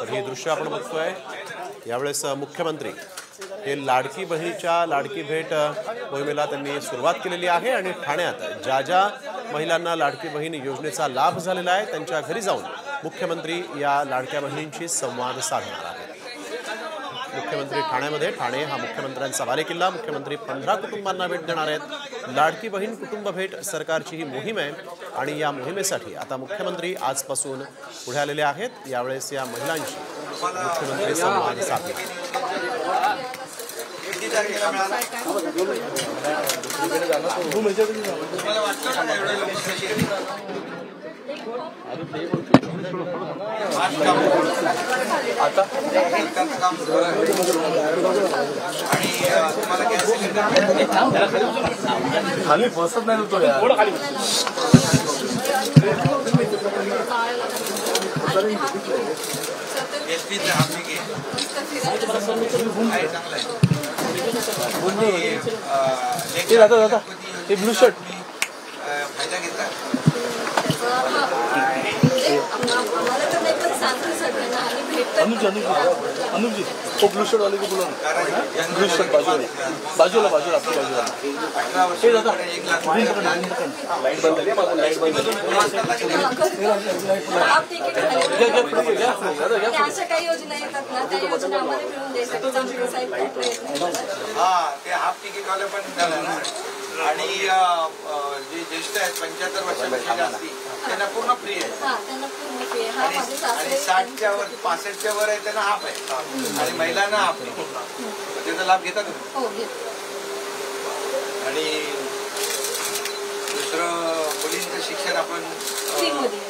ही दृश्य आपण बघतोय। यावेळेस मुख्यमंत्री हे लाडकी बहिणीच्या लाडकी भेट मोहिमेला त्यांनी सुरुवात केलेली आहे आणि ठाण्यात ज्या ज्या महिलांना लाडकी बहीण योजनेचा लाभ झालेला आहे त्यांच्या घरी जाऊन मुख्यमंत्री या लाडक्या बहिणींशी संवाद साधणार आहेत। मुख्यमंत्री ठाण्यामध्ये, ठाणे हा मुख्यमंत्र्यांचा बालेकिल्ला, मुख्यमंत्री 15 कुटुंबांना भेट देणार आहेत। लाडकी बहीण कुटुंब भेट सरकारची ही मोहीम आहे आणि या मोहिमेसाठी आता मुख्यमंत्री आजपासून पुढे आलेले आहेत। यावेळेस या महिलांशी मुख्यमंत्री संवाद साधणार। आता खाली बसत नाही तो दादा हे ब्लू शर्ट फायदा घेतला अनुज जी वो ब्लू शर्ट वाले को बोलो ब्लू शर्ट बाजूला आपकी बाजूला हे दादा लाइट बंद अशा काही योजना येतात ना, त्या योजना आम्हाला मिळून द्यायसाठी चांगले साहेब ते हाफ तिकीटवाले पण आणि जे ज्येष्ठ आहेत 75 वर्षापेक्षा जास्ती त्यांना पूर्ण फ्री आहे आणि 60च्या वर 65च्या वर आहे त्यांना हाफ आहे आणि महिलांना हाफ आहे। त्याचा लाभ घेता तुम्ही। आणि दुसरं मुलींचं शिक्षण आपण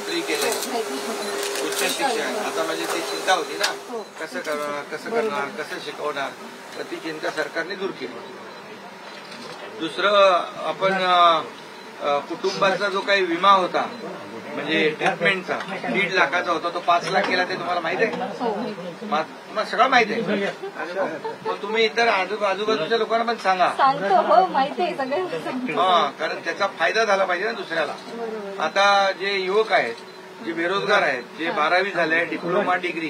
फ्री केलंय, उच्च शिक्षण। आता म्हणजे ती चिंता होती ना, कसं करणार कसं शिकवणार, तर ती चिंता सरकारने दूर केली। दुसरं आपण कुटुंबाचा जो काही विमा होता म्हणजे ट्रीटमेंटचा 1.5 लाखाचा होता तो 5 लाख केला, ते तुम्हाला माहित आहे? तुम्हाला सगळं माहित आहे, पण तुम्ही इतर आजूबाजूच्या लोकांना पण सांगा। कारण त्याचा फायदा झाला पाहिजे ना दुसऱ्याला। आता जे युवक आहेत, जे बेरोजगार आहेत, जे 12वी झाले, डिप्लोमा डिग्री,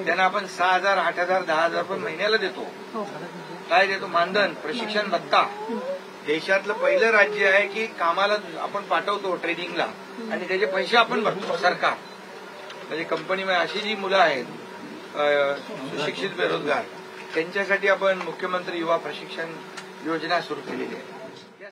त्यांना आपण 6,000 8,000 10,000 पण महिन्याला देतो। काय देतो? मानधन, प्रशिक्षण भत्ता। देशातलं पहिलं राज्य आहे की कामाला आपण पाठवतो ट्रेनिंगला आणि त्याचे पैसे आपण भरतो सरकार। म्हणजे कंपनीमध्ये अशी जी मुलं आहेत सुशिक्षित बेरोजगार, त्यांच्यासाठी आपण मुख्यमंत्री युवा प्रशिक्षण योजना सुरू केलेली आहे।